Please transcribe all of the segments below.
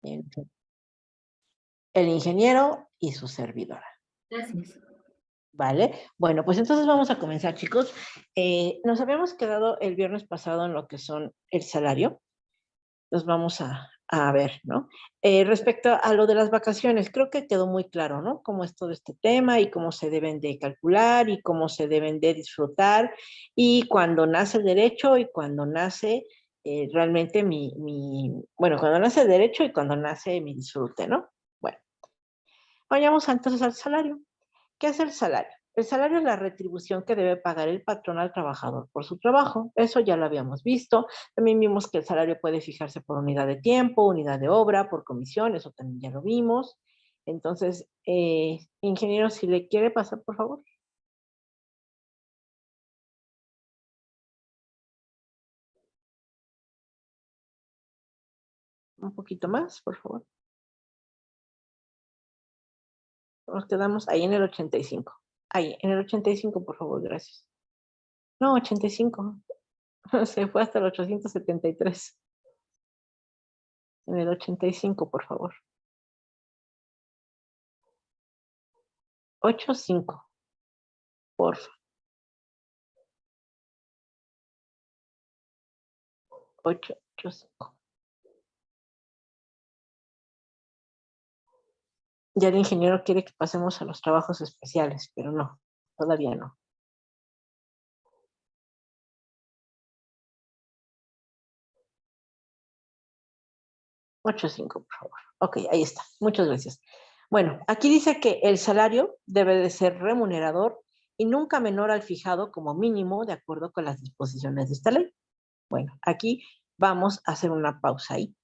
El, el ingeniero y su servidora. Gracias. ¿Vale? Bueno, pues entonces vamos a comenzar, chicos. Nos habíamos quedado el viernes pasado en lo que son el salario. Los vamos a ver, ¿no? Respecto a lo de las vacaciones, creo que quedó muy claro, ¿no? Cómo es todo este tema y cómo se deben de calcular y cómo se deben de disfrutar y cuando nace el derecho y cuando nace realmente bueno, cuando nace el derecho y cuando nace mi disfrute, ¿no? Bueno, vayamos entonces al salario. ¿Qué es el salario? El salario es la retribución que debe pagar el patrón al trabajador por su trabajo. Eso ya lo habíamos visto. También vimos que el salario puede fijarse por unidad de tiempo, unidad de obra, por comisión. Eso también ya lo vimos. Entonces, ingeniero, si le quiere pasar, por favor. Un poquito más, por favor. Nos quedamos ahí en el 85. Ahí, en el 85, por favor, gracias. No, 85. Se fue hasta el 873. En el 85, por favor. 85, por favor. 885. Ya el ingeniero quiere que pasemos a los trabajos especiales, pero no, todavía no. 85, por favor. Ok, ahí está. Muchas gracias. Bueno, aquí dice que el salario debe de ser remunerador y nunca menor al fijado como mínimo de acuerdo con las disposiciones de esta ley. Bueno, aquí vamos a hacer una pausa ahí.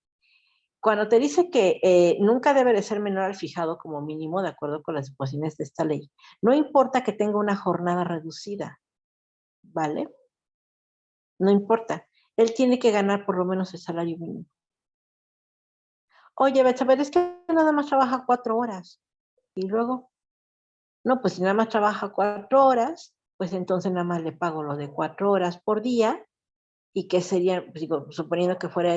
Cuando te dice que nunca debe de ser menor al fijado como mínimo de acuerdo con las disposiciones de esta ley, no importa que tenga una jornada reducida, ¿vale? No importa. Él tiene que ganar por lo menos el salario mínimo. Oye, Betsabel, es que nada más trabaja 4 horas. Y luego, no, pues si nada más trabaja 4 horas, pues entonces nada más le pago lo de 4 horas por día y que sería, pues digo, suponiendo que fuera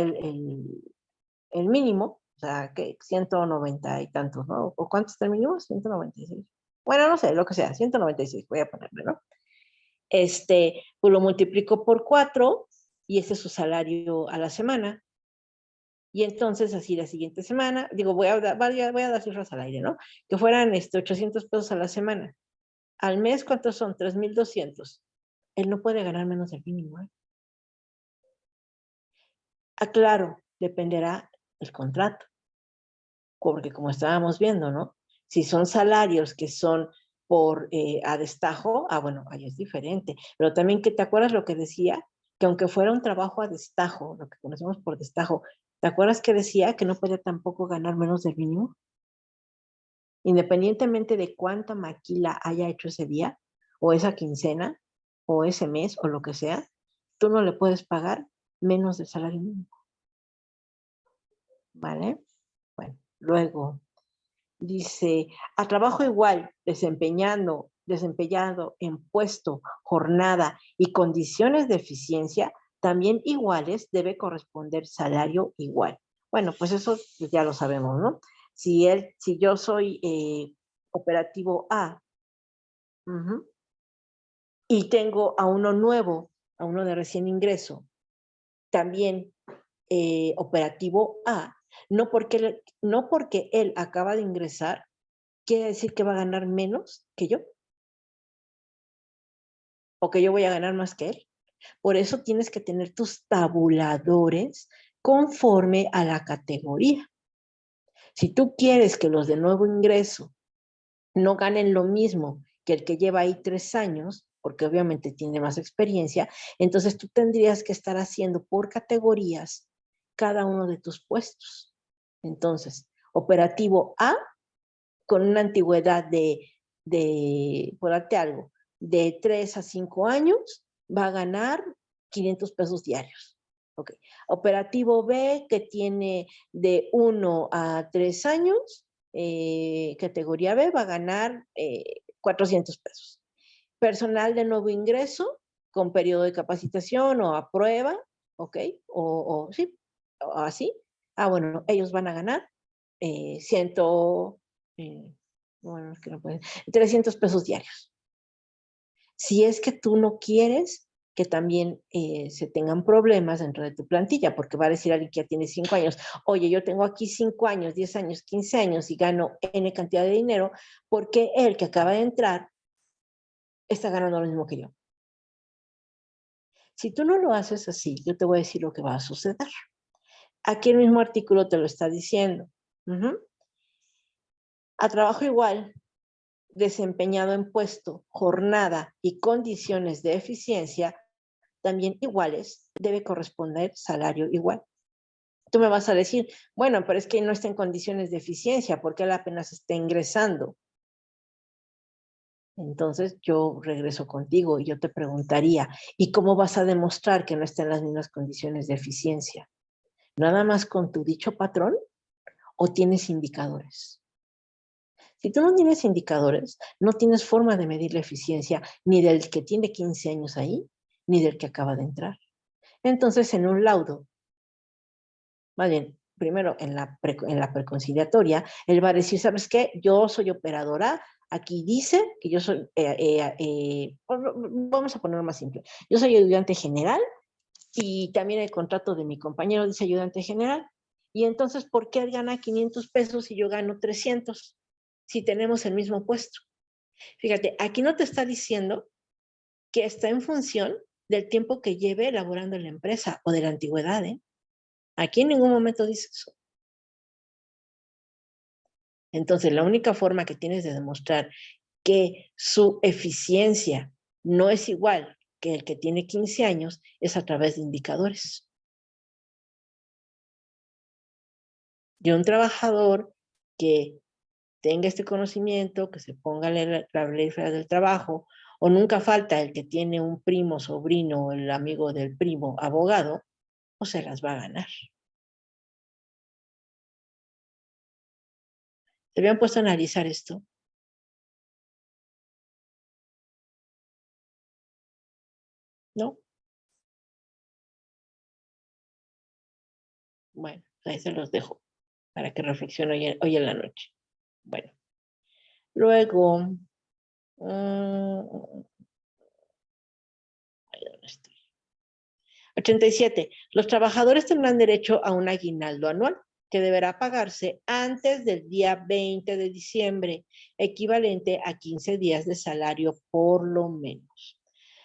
el mínimo, o sea, que 190 y tantos, ¿no? ¿O cuánto está el mínimo? 196. Bueno, no sé, lo que sea, 196, voy a ponerle, ¿no? Pues lo multiplico por 4 y ese es su salario a la semana. Y entonces, así la siguiente semana, digo, voy a dar cifras al aire, ¿no? Que fueran 800 pesos a la semana. Al mes, ¿cuántos son? 3,200. Él no puede ganar menos del mínimo, ¿eh? Claro, dependerá el contrato, porque como estábamos viendo, ¿no? Si son salarios que son por a destajo, bueno, ahí es diferente. Pero también que te acuerdas lo que decía, que aunque fuera un trabajo a destajo, lo que conocemos por destajo, ¿te acuerdas que decía que no podía tampoco ganar menos del mínimo? Independientemente de cuánta maquila haya hecho ese día, o esa quincena, o ese mes, o lo que sea, tú no le puedes pagar menos del salario mínimo, ¿vale? Bueno, luego dice, a trabajo igual, desempeñado en puesto, jornada y condiciones de eficiencia, también iguales debe corresponder salario igual. Bueno, pues eso pues ya lo sabemos, ¿no? Si yo soy operativo A, y tengo a uno nuevo, a uno de recién ingreso, también operativo A, no porque él acaba de ingresar, quiere decir que va a ganar menos que yo, o que yo voy a ganar más que él. Por eso tienes que tener tus tabuladores conforme a la categoría. Si tú quieres que los de nuevo ingreso no ganen lo mismo que el que lleva ahí 3 años, porque obviamente tiene más experiencia, entonces tú tendrías que estar haciendo por categorías cada uno de tus puestos. Entonces, operativo A, con una antigüedad por darte algo, de 3 a 5 años, va a ganar 500 pesos diarios. Okay. Operativo B, que tiene de 1 a 3 años, categoría B, va a ganar 400 pesos. Personal de nuevo ingreso, con periodo de capacitación o a prueba, ¿ok? Sí, o así, Bueno, ellos van a ganar ciento, bueno, es que no pueden, 300 pesos diarios. Si es que tú no quieres que también se tengan problemas dentro de tu plantilla, porque va a decir alguien que ya tiene 5 años, oye, yo tengo aquí 5 años, 10 años, 15 años y gano N cantidad de dinero, porque él que acaba de entrar está ganando lo mismo que yo. Si tú no lo haces así, yo te voy a decir lo que va a suceder. Aquí el mismo artículo te lo está diciendo. A trabajo igual, desempeñado en puesto, jornada y condiciones de eficiencia también iguales, debe corresponder salario igual. Tú me vas a decir, bueno, pero es que no está en condiciones de eficiencia porque él apenas está ingresando. Entonces yo regreso contigo y yo te preguntaría, ¿y cómo vas a demostrar que no está en las mismas condiciones de eficiencia? ¿Nada más con tu dicho patrón o tienes indicadores? Si tú no tienes indicadores, no tienes forma de medir la eficiencia ni del que tiene 15 años ahí, ni del que acaba de entrar. Entonces, en un laudo, más bien, primero en la preconciliatoria, él va a decir, ¿sabes qué? Yo soy operadora, aquí dice que yo soy, vamos a ponerlo más simple, yo soy ayudante general y también el contrato de mi compañero dice ayudante general. Y entonces, ¿por qué él gana 500 pesos y yo gano 300 si tenemos el mismo puesto? Fíjate, aquí no te está diciendo que está en función del tiempo que lleve elaborando en la empresa o de la antigüedad, ¿eh? Aquí en ningún momento dice eso. Entonces, la única forma que tienes de demostrar que su eficiencia no es igual que el que tiene 15 años es a través de indicadores. De un trabajador que tenga este conocimiento, que se ponga la ley federal del trabajo, o nunca falta el que tiene un primo, sobrino, el amigo del primo, abogado, o se las va a ganar. ¿Te habían puesto a analizar esto? ¿No? Bueno, ahí se los dejo para que reflexionen hoy en la noche. Bueno, luego, ahí donde estoy. 87. Los trabajadores tendrán derecho a un aguinaldo anual que deberá pagarse antes del día 20 de diciembre, equivalente a 15 días de salario por lo menos.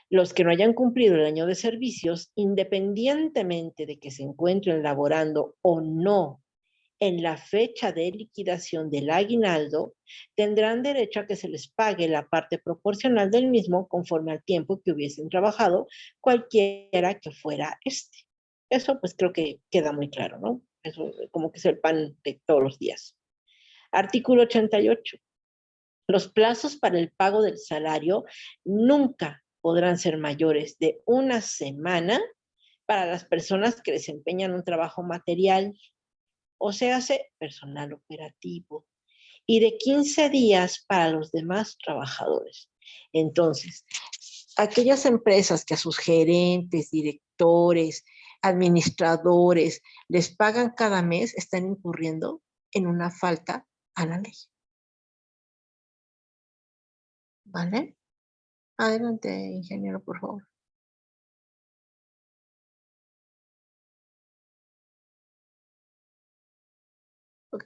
Los que no hayan cumplido el año de servicios, independientemente de que se encuentren laborando o no en la fecha de liquidación del aguinaldo, tendrán derecho a que se les pague la parte proporcional del mismo conforme al tiempo que hubiesen trabajado, cualquiera que fuera este. Eso pues creo que queda muy claro, ¿no? Eso como que es el pan de todos los días. Artículo 88. Los plazos para el pago del salario nunca podrán ser mayores de una semana para las personas que desempeñan un trabajo material, o se hace personal operativo, y de 15 días para los demás trabajadores. Entonces, aquellas empresas que a sus gerentes, directores, administradores les pagan cada mes están incurriendo en una falta a la ley. ¿Vale? Adelante, ingeniero, por favor. Ok.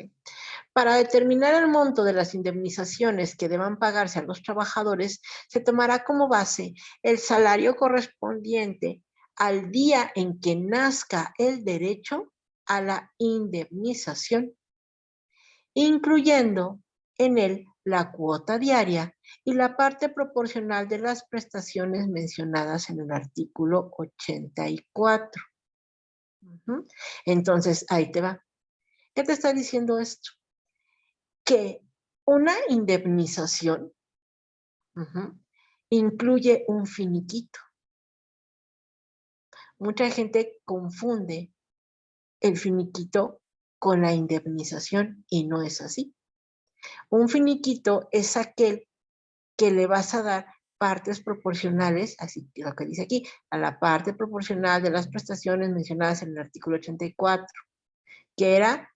Para determinar el monto de las indemnizaciones que deban pagarse a los trabajadores, se tomará como base el salario correspondiente al día en que nazca el derecho a la indemnización, incluyendo en él la cuota diaria y la parte proporcional de las prestaciones mencionadas en el artículo 84. Entonces, ahí te va. ¿Qué te está diciendo esto? Que una indemnización incluye un finiquito. Mucha gente confunde el finiquito con la indemnización y no es así. Un finiquito es aquel que le vas a dar partes proporcionales, así que lo que dice aquí, a la parte proporcional de las prestaciones mencionadas en el artículo 84. que era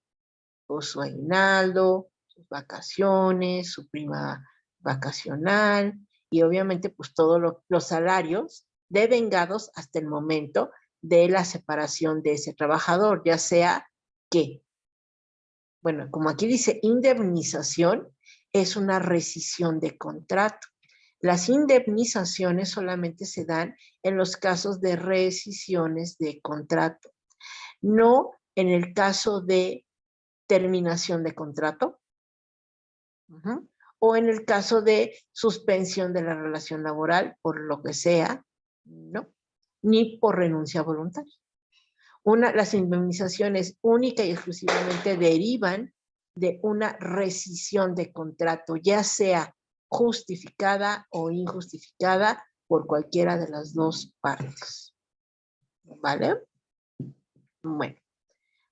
pues, su aguinaldo, sus vacaciones, su prima vacacional y obviamente pues todos los salarios devengados hasta el momento de la separación de ese trabajador, ya sea que, bueno, como aquí dice indemnización, es una rescisión de contrato. Las indemnizaciones solamente se dan en los casos de rescisiones de contrato, no en el caso de terminación de contrato, o en el caso de suspensión de la relación laboral, por lo que sea, no, ni por renuncia voluntaria. Las indemnizaciones única y exclusivamente derivan de una rescisión de contrato, ya sea justificada o injustificada por cualquiera de las dos partes. ¿Vale? Bueno,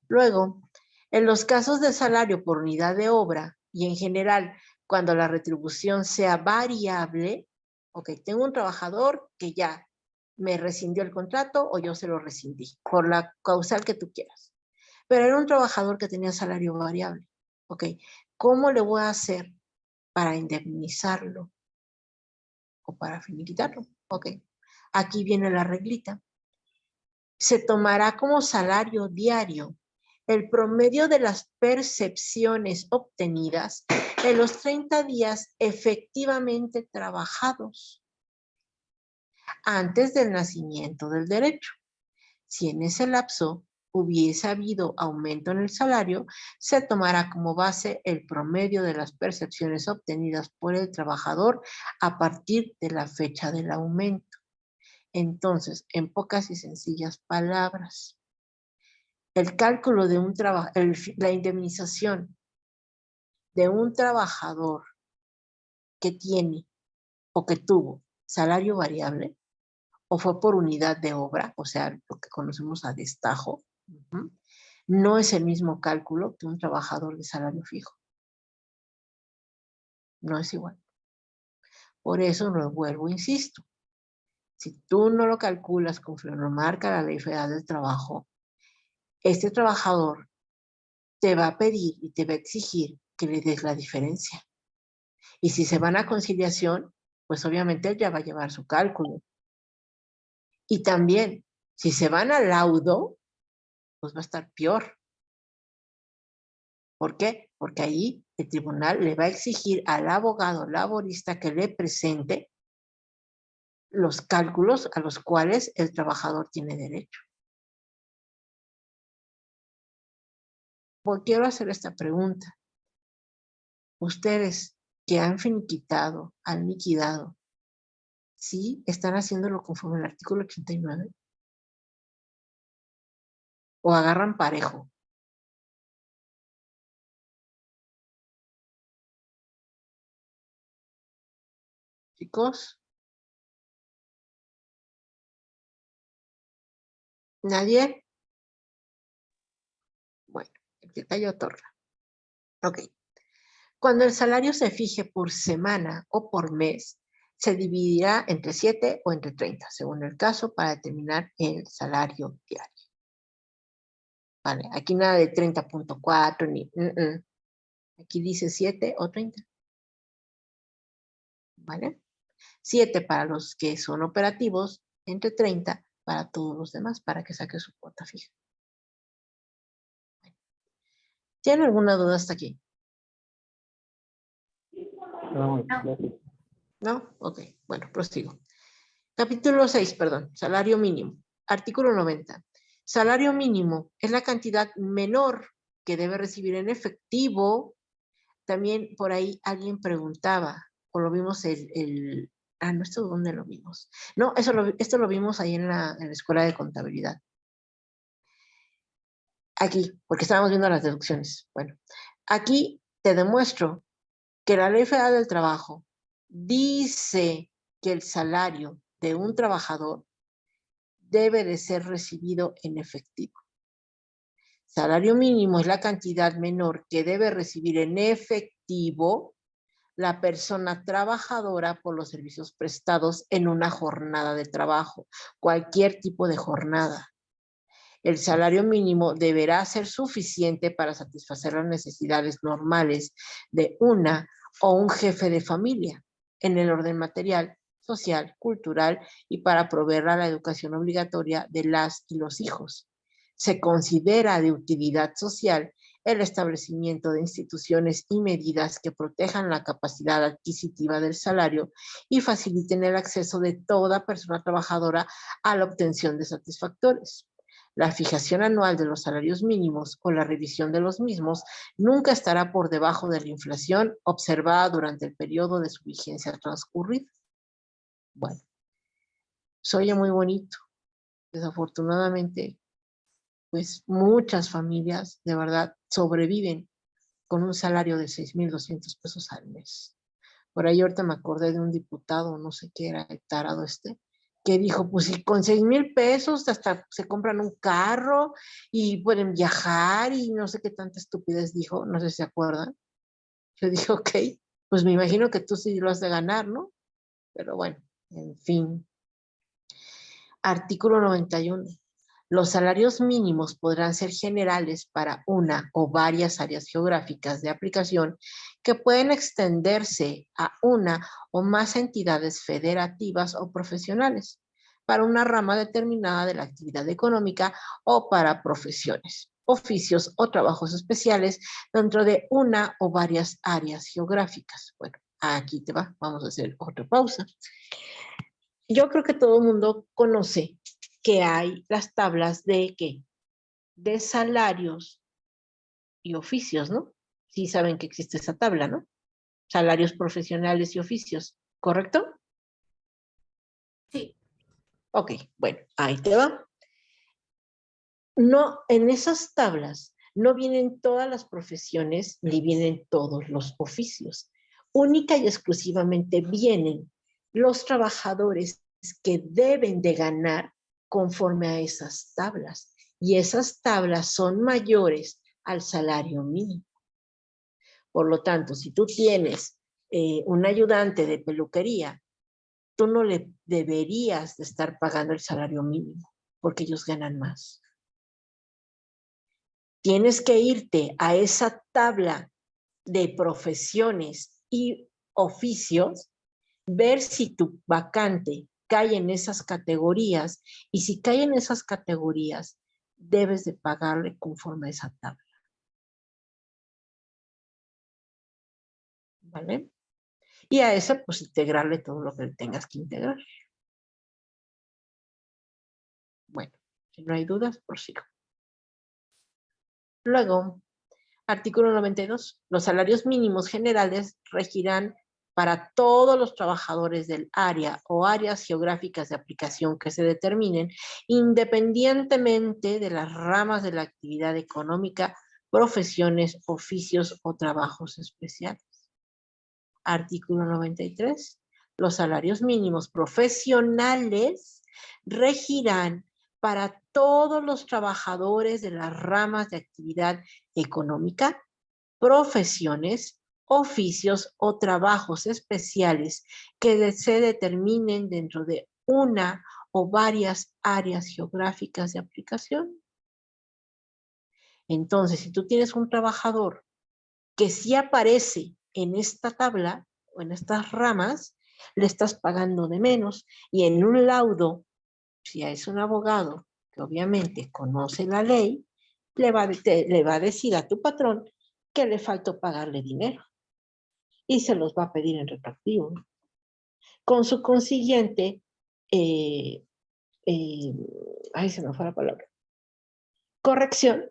luego, en los casos de salario por unidad de obra y en general cuando la retribución sea variable, ok, tengo un trabajador que ya me rescindió el contrato o yo se lo rescindí, por la causal que tú quieras. Pero era un trabajador que tenía salario variable, ok, ¿cómo le voy a hacer para indemnizarlo o para finiquitarlo? Ok, aquí viene la reglita. Se tomará como salario diario el promedio de las percepciones obtenidas en los 30 días efectivamente trabajados antes del nacimiento del derecho. Si en ese lapso hubiese habido aumento en el salario, se tomará como base el promedio de las percepciones obtenidas por el trabajador a partir de la fecha del aumento. Entonces, en pocas y sencillas palabras, el cálculo de un trabajo, la indemnización de un trabajador que tiene o que tuvo salario variable o fue por unidad de obra, o sea, lo que conocemos a destajo, no es el mismo cálculo que un trabajador de salario fijo. No es igual. Por eso lo vuelvo, insisto. Si tú no lo calculas conforme lo marca la Ley Federal del Trabajo, este trabajador te va a pedir y te va a exigir que le des la diferencia. Y si se van a conciliación, pues obviamente él ya va a llevar su cálculo. Y también, si se van al laudo, pues va a estar peor. ¿Por qué? Porque ahí el tribunal le va a exigir al abogado laborista que le presente los cálculos a los cuales el trabajador tiene derecho. Pues quiero hacer esta pregunta. Ustedes que han finiquitado, han liquidado, ¿sí están haciéndolo conforme al artículo 89? ¿O agarran parejo? Chicos, ¿nadie? Bueno, el que cayó otorga. Ok. Cuando el salario se fije por semana o por mes, se dividirá entre 7 o entre 30, según el caso, para determinar el salario diario. Vale, aquí nada de 30.4 ni... Aquí dice 7 o 30. ¿Vale? 7 para los que son operativos, entre 30 para todos los demás, para que saque su cuota fija. ¿Tienen alguna duda hasta aquí? No. ¿No? Ok, bueno, prosigo. Capítulo 6, perdón, salario mínimo. Artículo 90. Salario mínimo es la cantidad menor que debe recibir en efectivo. También por ahí alguien preguntaba, o lo vimos no, ¿esto dónde lo vimos? No, esto lo vimos ahí en la escuela de contabilidad. Aquí, porque estábamos viendo las deducciones. Bueno, aquí te demuestro que la Ley Federal del Trabajo dice que el salario de un trabajador debe de ser recibido en efectivo. Salario mínimo es la cantidad menor que debe recibir en efectivo la persona trabajadora por los servicios prestados en una jornada de trabajo, cualquier tipo de jornada. El salario mínimo deberá ser suficiente para satisfacer las necesidades normales de una o un jefe de familia en el orden material, social, cultural y para proveer a la educación obligatoria de las y los hijos. Se considera de utilidad social el establecimiento de instituciones y medidas que protejan la capacidad adquisitiva del salario y faciliten el acceso de toda persona trabajadora a la obtención de satisfactores. La fijación anual de los salarios mínimos o la revisión de los mismos nunca estará por debajo de la inflación observada durante el periodo de su vigencia transcurrida. Bueno, se oye muy bonito. Desafortunadamente, pues muchas familias de verdad sobreviven con un salario de 6,200 pesos al mes. Por ahí ahorita me acordé de un diputado, no sé qué era, el tarado que dijo, pues si con 6,000 pesos hasta se compran un carro y pueden viajar y no sé qué tanta estupidez dijo, no sé si se acuerdan. Yo dije, ok, pues me imagino que tú sí lo has de ganar, ¿no? Pero bueno, en fin. Artículo 91. Los salarios mínimos podrán ser generales para una o varias áreas geográficas de aplicación que pueden extenderse a una o más entidades federativas o profesionales, para una rama determinada de la actividad económica o para profesiones, oficios o trabajos especiales dentro de una o varias áreas geográficas. Bueno, aquí te va, vamos a hacer otra pausa. Yo creo que todo el mundo conoce que hay las tablas de ¿qué? De salarios y oficios, ¿no? Sí saben que existe esa tabla, ¿no? Salarios profesionales y oficios, ¿correcto? Sí. Ok, bueno, ahí te va. No, en esas tablas no vienen todas las profesiones ni vienen todos los oficios. Única y exclusivamente vienen los trabajadores que deben de ganar conforme a esas tablas. Y esas tablas son mayores al salario mínimo. Por lo tanto, si tú tienes un ayudante de peluquería, tú no le deberías de estar pagando el salario mínimo porque ellos ganan más. Tienes que irte a esa tabla de profesiones y oficios, ver si tu vacante cae en esas categorías y si cae en esas categorías, debes de pagarle conforme a esa tabla. ¿Vale? Y a esa, pues integrarle todo lo que le tengas que integrar. Bueno, si no hay dudas, prosigo. Luego, artículo 92. Los salarios mínimos generales regirán para todos los trabajadores del área o áreas geográficas de aplicación que se determinen, independientemente de las ramas de la actividad económica, profesiones, oficios o trabajos especiales. Artículo 93. Los salarios mínimos profesionales regirán para todos los trabajadores de las ramas de actividad económica, profesiones, oficios o trabajos especiales que se determinen dentro de una o varias áreas geográficas de aplicación. Entonces, si tú tienes un trabajador que sí aparece en esta tabla o en estas ramas, le estás pagando de menos y en un laudo, si es un abogado que obviamente conoce la ley, le va a decir a tu patrón que le faltó pagarle dinero y se los va a pedir en retroactivo. Con su consiguiente, ahí se me fue la palabra, corrección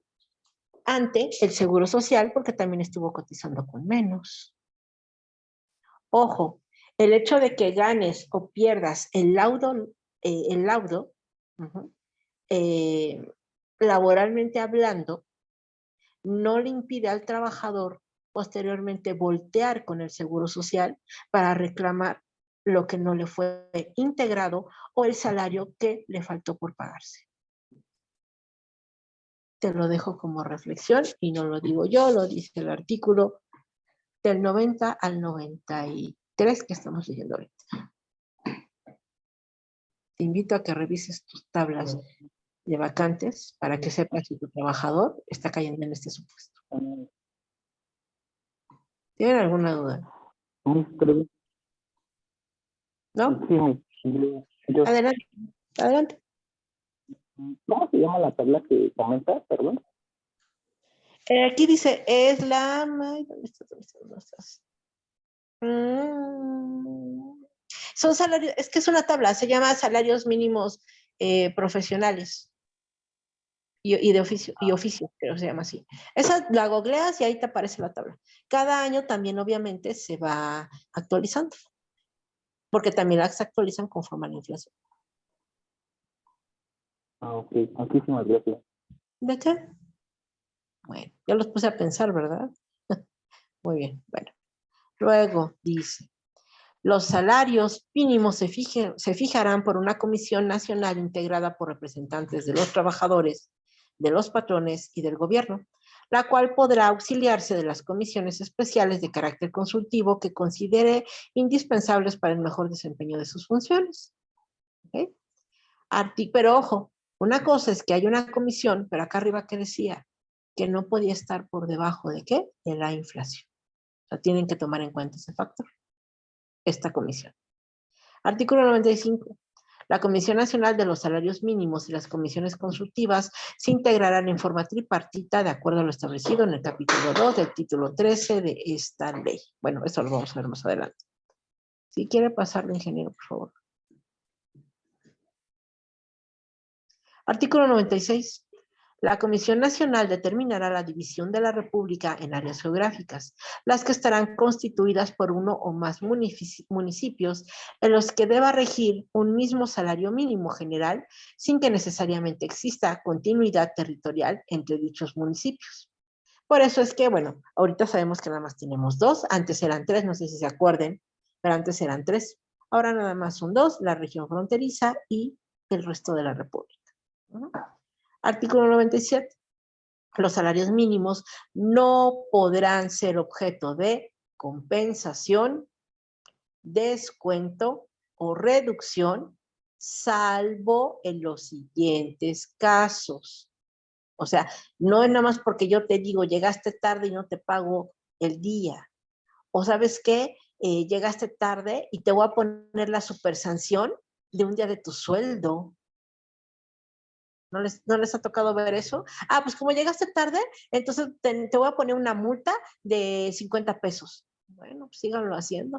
ante el Seguro Social porque también estuvo cotizando con menos. Ojo, el hecho de que ganes o pierdas el laudo laboralmente hablando, no le impide al trabajador posteriormente voltear con el Seguro Social para reclamar lo que no le fue integrado o el salario que le faltó por pagarse. Te lo dejo como reflexión y no lo digo yo, lo dice el artículo del 90 al 93 que estamos leyendo ahorita. Te invito a que revises tus tablas de vacantes para que sepas si tu trabajador está cayendo en este supuesto. ¿Tienen alguna duda? ¿No? Yo. Adelante, adelante. ¿Cómo se llama la tabla que comentas, perdón? Aquí dice, es la... ¿Dónde estás? ¿Dónde estás? Son salarios, es que es una tabla, se llama salarios mínimos profesionales y de oficio, y oficio, creo que se llama así. Esa la googleas y ahí te aparece la tabla. Cada año también obviamente se va actualizando, porque también las actualizan conforme a la inflación. Ok, muchísimas gracias. ¿De qué? Bueno, ya los puse a pensar, ¿verdad? Muy bien, bueno. Luego dice, los salarios mínimos se fijarán por una comisión nacional integrada por representantes de los trabajadores, de los patrones y del gobierno, la cual podrá auxiliarse de las comisiones especiales de carácter consultivo que considere indispensables para el mejor desempeño de sus funciones. ¿Okay? Pero ojo, una cosa es que hay una comisión, pero acá arriba que decía que no podía estar por debajo de ¿qué? De la inflación. O sea, tienen que tomar en cuenta ese factor, esta comisión. Artículo 95. La Comisión Nacional de los Salarios Mínimos y las comisiones consultivas se integrarán en forma tripartita de acuerdo a lo establecido en el capítulo 2 del título 13 de esta ley. Bueno, eso lo vamos a ver más adelante. Si quiere pasarlo, ingeniero, por favor. Artículo 96. La Comisión Nacional determinará la división de la República en áreas geográficas, las que estarán constituidas por uno o más municipios en los que deba regir un mismo salario mínimo general sin que necesariamente exista continuidad territorial entre dichos municipios. Por eso es que, bueno, ahorita sabemos que nada más tenemos dos, antes eran tres, no sé si se acuerden, pero antes eran tres. Ahora nada más son dos, la región fronteriza y el resto de la República. Artículo 97. Los salarios mínimos no podrán ser objeto de compensación, descuento o reducción, salvo en los siguientes casos. O sea, no es nada más porque yo te digo, llegaste tarde y no te pago el día. O sabes qué, llegaste tarde y te voy a poner la supersanción de un día de tu sueldo. ¿No les ha tocado ver eso? Ah, pues como llegaste tarde, entonces te voy a poner una multa de 50 pesos. Bueno, pues síganlo haciendo.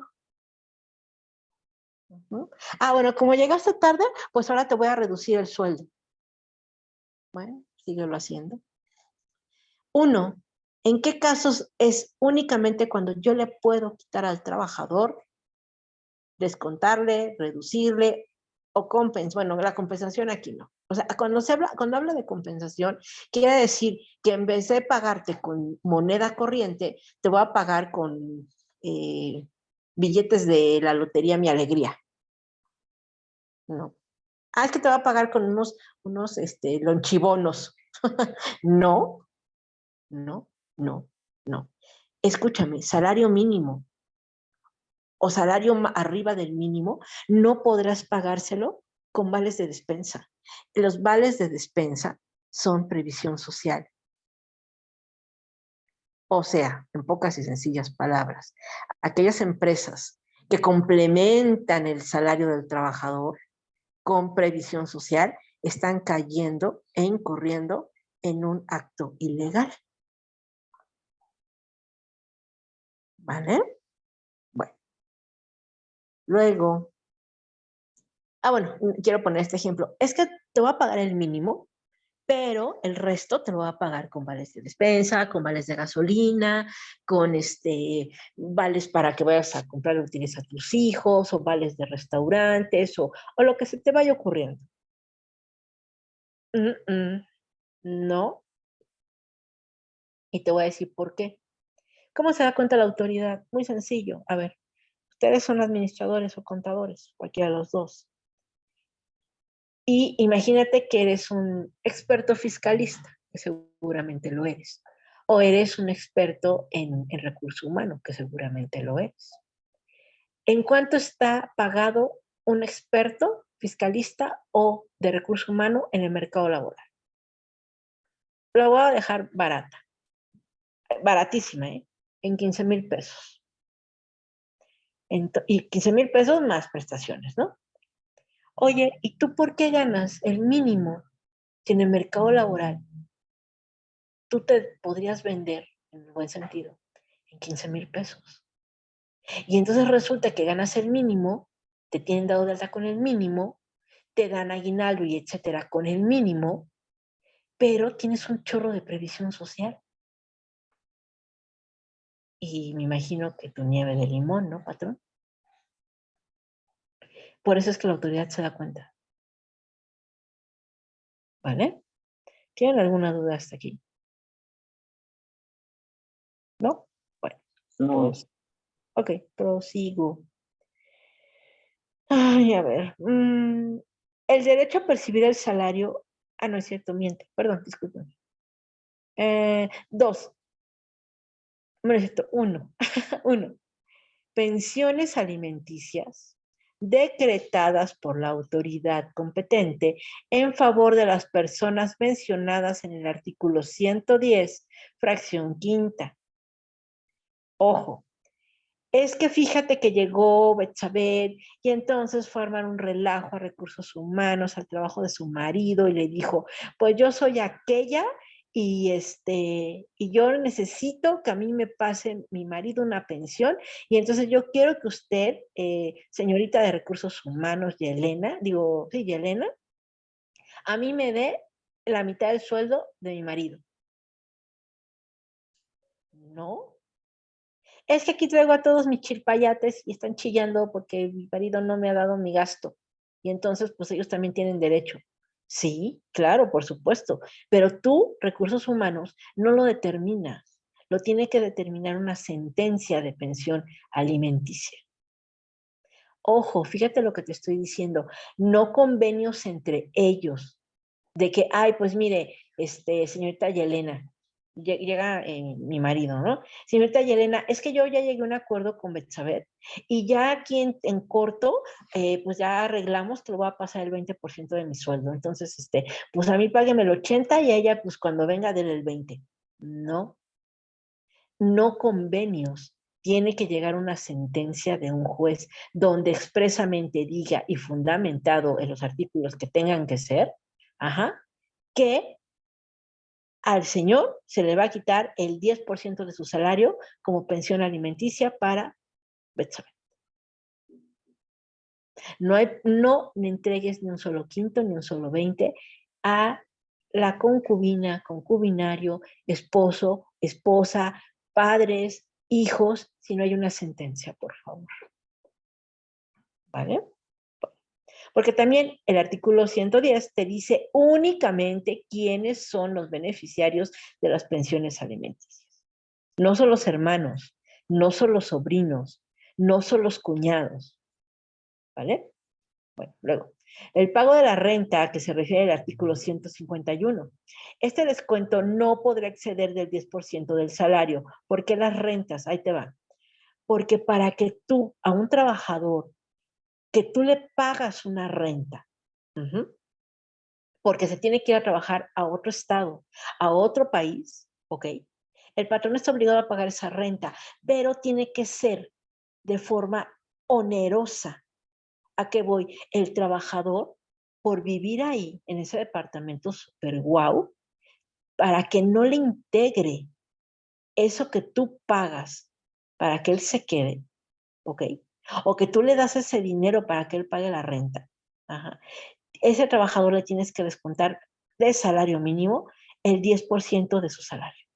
Ah, bueno, como llegaste tarde, pues ahora te voy a reducir el sueldo. Bueno, síguelo haciendo. 1. ¿En qué casos es únicamente cuando yo le puedo quitar al trabajador, descontarle, reducirle o compensar? Bueno, la compensación aquí no. O sea, cuando habla de compensación, quiere decir que en vez de pagarte con moneda corriente, te voy a pagar con billetes de la lotería Mi Alegría. No. Ah, es que te va a pagar con unos lonchibonos. No, no, no, no. Escúchame, salario mínimo o salario arriba del mínimo, no podrás pagárselo con vales de despensa. Los vales de despensa son previsión social. O sea, en pocas y sencillas palabras, aquellas empresas que complementan el salario del trabajador con previsión social están cayendo e incurriendo en un acto ilegal. ¿Vale? Bueno. Luego, bueno, quiero poner este ejemplo. Es que te voy a pagar el mínimo, pero el resto te lo va a pagar con vales de despensa, con vales de gasolina, con vales para que vayas a comprar útiles a tus hijos, o vales de restaurantes, o lo que se te vaya ocurriendo. No. Y te voy a decir por qué. ¿Cómo se da cuenta la autoridad? Muy sencillo. A ver, ustedes son administradores o contadores, cualquiera de los dos. Y imagínate que eres un experto fiscalista, que seguramente lo eres. O eres un experto en recurso humano, que seguramente lo eres. ¿En cuánto está pagado un experto fiscalista o de recurso humano en el mercado laboral. La voy a dejar barata, baratísima, en 15,000 pesos. Y 15,000 pesos más prestaciones, ¿no? Oye, ¿y tú por qué ganas el mínimo que en el mercado laboral tú te podrías vender, en buen sentido, en 15,000 pesos? Y entonces resulta que ganas el mínimo, te tienen dado de alta con el mínimo, te dan aguinaldo y etcétera con el mínimo, pero tienes un chorro de previsión social. Y me imagino que tu nieve de limón, ¿no, patrón? Por eso es que la autoridad se da cuenta. ¿Vale? ¿Tienen alguna duda hasta aquí? ¿No? Bueno, No, pues, ok, prosigo. Ay, a ver. El derecho a percibir el salario. Ah, no es cierto, miento. Perdón, disculpen. Dos. No es cierto, uno. Uno. Pensiones alimenticias decretadas por la autoridad competente en favor de las personas mencionadas en el artículo 110, fracción quinta. Ojo, es que fíjate que llegó Betsabé y entonces fue a armar un relajo a recursos humanos, al trabajo de su marido y le dijo, pues yo soy aquella y yo necesito que a mí me pase mi marido una pensión y entonces yo quiero que usted, señorita de recursos humanos, Yelena, sí, Yelena, a mí me dé la mitad del sueldo de mi marido. No, es que aquí traigo a todos mis chilpayates y están chillando porque mi marido no me ha dado mi gasto. Y entonces, pues ellos también tienen derecho. Sí, claro, por supuesto. Pero tú, recursos humanos, no lo determinas. Lo tiene que determinar una sentencia de pensión alimenticia. Ojo, fíjate lo que te estoy diciendo. No convenios entre ellos. De que, ay, pues mire, señorita Yelena, llega mi marido, ¿no? Señorita Yelena, es que yo ya llegué a un acuerdo con Betsabé y ya aquí en corto, pues ya arreglamos que lo voy a pasar el 20% de mi sueldo. Entonces, pues a mí págueme el 80 y a ella, pues cuando venga, denle el 20. No, no convenios. Tiene que llegar una sentencia de un juez donde expresamente diga y fundamentado en los artículos que tengan que ser, ajá, que al señor se le va a quitar el 10% de su salario como pensión alimenticia para Betsabé. No me entregues ni un solo quinto, ni un solo 20 a la concubina, concubinario, esposo, esposa, padres, hijos, si no hay una sentencia, por favor. ¿Vale? Porque también el artículo 110 te dice únicamente quiénes son los beneficiarios de las pensiones alimenticias. No son los hermanos, no son los sobrinos, no son los cuñados. ¿Vale? Bueno, luego, el pago de la renta a que se refiere el artículo 151. Este descuento no podrá exceder del 10% del salario. ¿Por qué las rentas? Ahí te va. Porque para que tú, a un trabajador, que tú le pagas una renta, porque se tiene que ir a trabajar a otro estado, a otro país, ¿ok? El patrón está obligado a pagar esa renta, pero tiene que ser de forma onerosa. ¿A qué voy? El trabajador, por vivir ahí, en ese departamento súper guau, para que no le integre eso que tú pagas para que él se quede, ¿ok? O que tú le das ese dinero para que él pague la renta. Ajá. Ese trabajador le tienes que descontar de salario mínimo el 10% de su salario.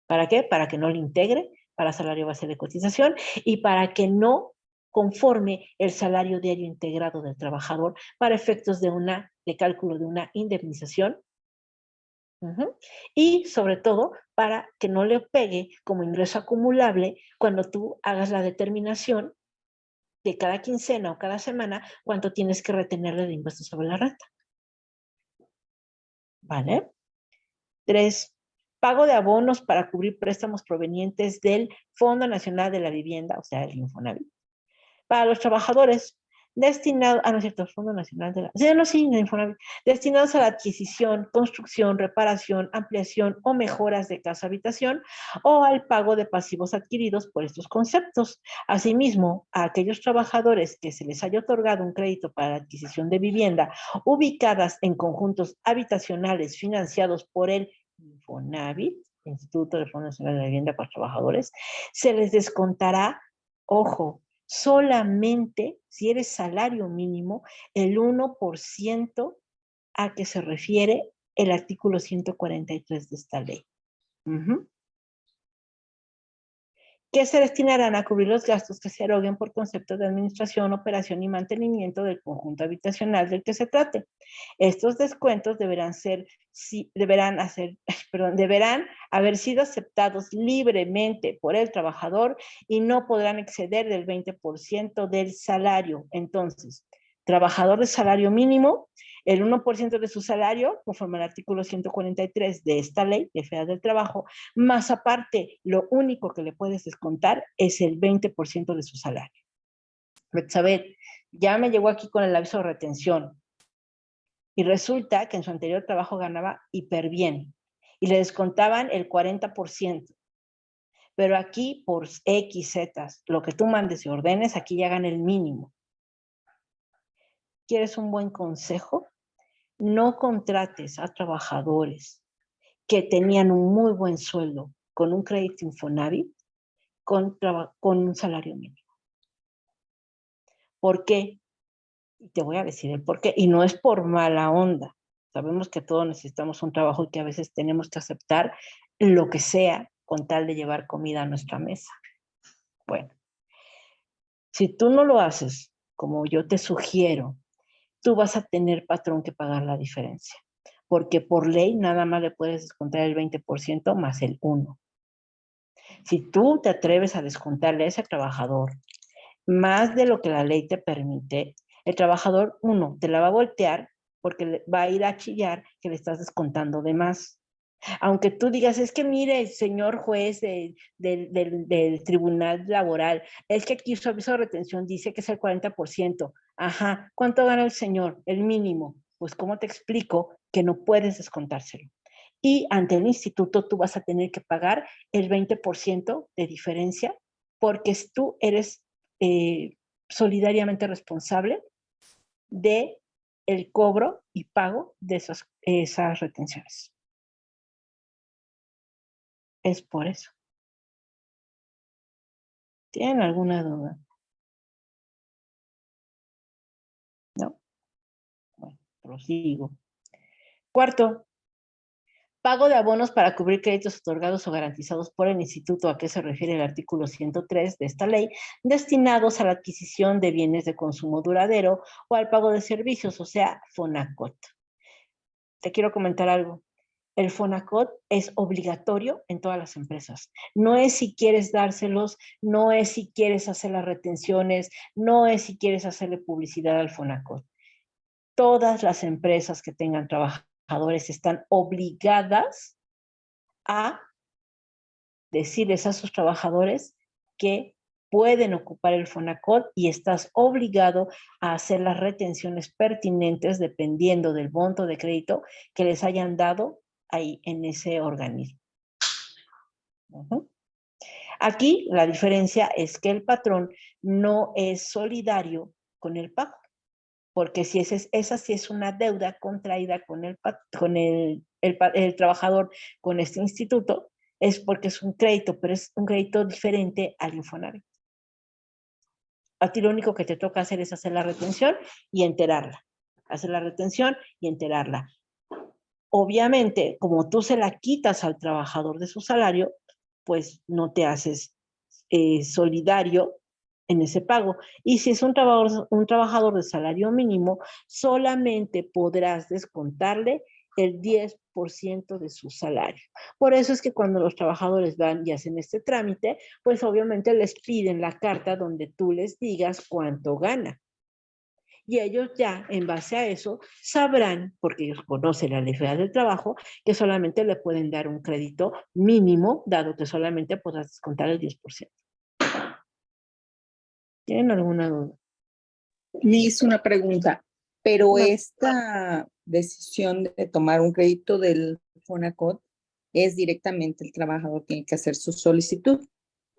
¿Para qué? Para que no le integre para salario base de cotización y para que no conforme el salario diario integrado del trabajador para efectos de cálculo de una indemnización. Y sobre todo para que no le pegue como ingreso acumulable cuando tú hagas la determinación de cada quincena o cada semana cuánto tienes que retenerle de impuestos sobre la renta. ¿Vale? 3. Pago de abonos para cubrir préstamos provenientes del Fondo Nacional de la Vivienda, o sea, el Infonavit, para los trabajadores destinado, no es cierto, Fondo Nacional de la, sí, no, sí, de Infonavit, destinados a la adquisición, construcción, reparación, ampliación o mejoras de casa habitación o al pago de pasivos adquiridos por estos conceptos. Asimismo, a aquellos trabajadores que se les haya otorgado un crédito para la adquisición de vivienda ubicadas en conjuntos habitacionales financiados por el Infonavit, Instituto de Fondo Nacional de la Vivienda para Trabajadores, se les descontará, ojo, solamente si eres salario mínimo, el 1% a que se refiere el artículo 143 de esta ley. Que se destinarán a cubrir los gastos que se eroguen por concepto de administración, operación y mantenimiento del conjunto habitacional del que se trate. Estos descuentos deberán haber sido aceptados libremente por el trabajador y no podrán exceder del 20% del salario. Entonces, trabajador de salario mínimo, el 1% de su salario, conforme al artículo 143 de esta ley de Federal del Trabajo, más aparte, lo único que le puedes descontar es el 20% de su salario. Elizabeth, ya me llegó aquí con el aviso de retención y resulta que en su anterior trabajo ganaba hiper bien y le descontaban el 40%. Pero aquí, por X, Z, lo que tú mandes y ordenes, aquí ya gana el mínimo. ¿Quieres un buen consejo? No contrates a trabajadores que tenían un muy buen sueldo con un crédito Infonavit con un salario mínimo. ¿Por qué? Y te voy a decir el por qué. Y no es por mala onda. Sabemos que todos necesitamos un trabajo y que a veces tenemos que aceptar lo que sea con tal de llevar comida a nuestra mesa. Bueno, si tú no lo haces como yo te sugiero, tú vas a tener, patrón, que pagar la diferencia. Porque por ley nada más le puedes descontar el 20% más el 1%. Si tú te atreves a descontarle a ese trabajador más de lo que la ley te permite, el trabajador, uno, te la va a voltear porque va a ir a chillar que le estás descontando de más. Aunque tú digas, es que mire, señor juez del tribunal laboral, es que aquí su aviso de retención dice que es el 40%. Ajá, ¿cuánto gana el señor? El mínimo. Pues, ¿cómo te explico que no puedes descontárselo? Y ante el instituto tú vas a tener que pagar el 20% de diferencia porque tú eres solidariamente responsable de el cobro y pago de esas retenciones. Es por eso. ¿Tienen alguna duda? ¿No? Bueno, prosigo. Cuarto, pago de abonos para cubrir créditos otorgados o garantizados por el instituto, a qué se refiere el artículo 103 de esta ley, destinados a la adquisición de bienes de consumo duradero o al pago de servicios, o sea, FONACOT. Te quiero comentar algo. El FONACOT es obligatorio en todas las empresas. No es si quieres dárselos, no es si quieres hacer las retenciones, no es si quieres hacerle publicidad al FONACOT. Todas las empresas que tengan trabajadores están obligadas a decirles a sus trabajadores que pueden ocupar el FONACOT y estás obligado a hacer las retenciones pertinentes dependiendo del monto de crédito que les hayan dado ahí en ese organismo. Aquí la diferencia es que el patrón no es solidario con el pago, porque si esa sí es una deuda contraída con el trabajador con este instituto, es porque es un crédito, pero es un crédito diferente al Infonavit. A ti lo único que te toca hacer es hacer la retención y enterarla. Hacer la retención y enterarla. Obviamente, como tú se la quitas al trabajador de su salario, pues no te haces solidario en ese pago. Y si es un trabajador de salario mínimo, solamente podrás descontarle el 10% de su salario. Por eso es que cuando los trabajadores van y hacen este trámite, pues obviamente les piden la carta donde tú les digas cuánto gana. Y ellos ya, en base a eso, sabrán, porque ellos conocen la ley federal del trabajo, que solamente le pueden dar un crédito mínimo, dado que solamente podrás descontar el 10%. ¿Tienen alguna duda? Me hizo una pregunta, pero No. esta decisión de tomar un crédito del Fonacot es directamente el trabajador tiene que hacer su solicitud.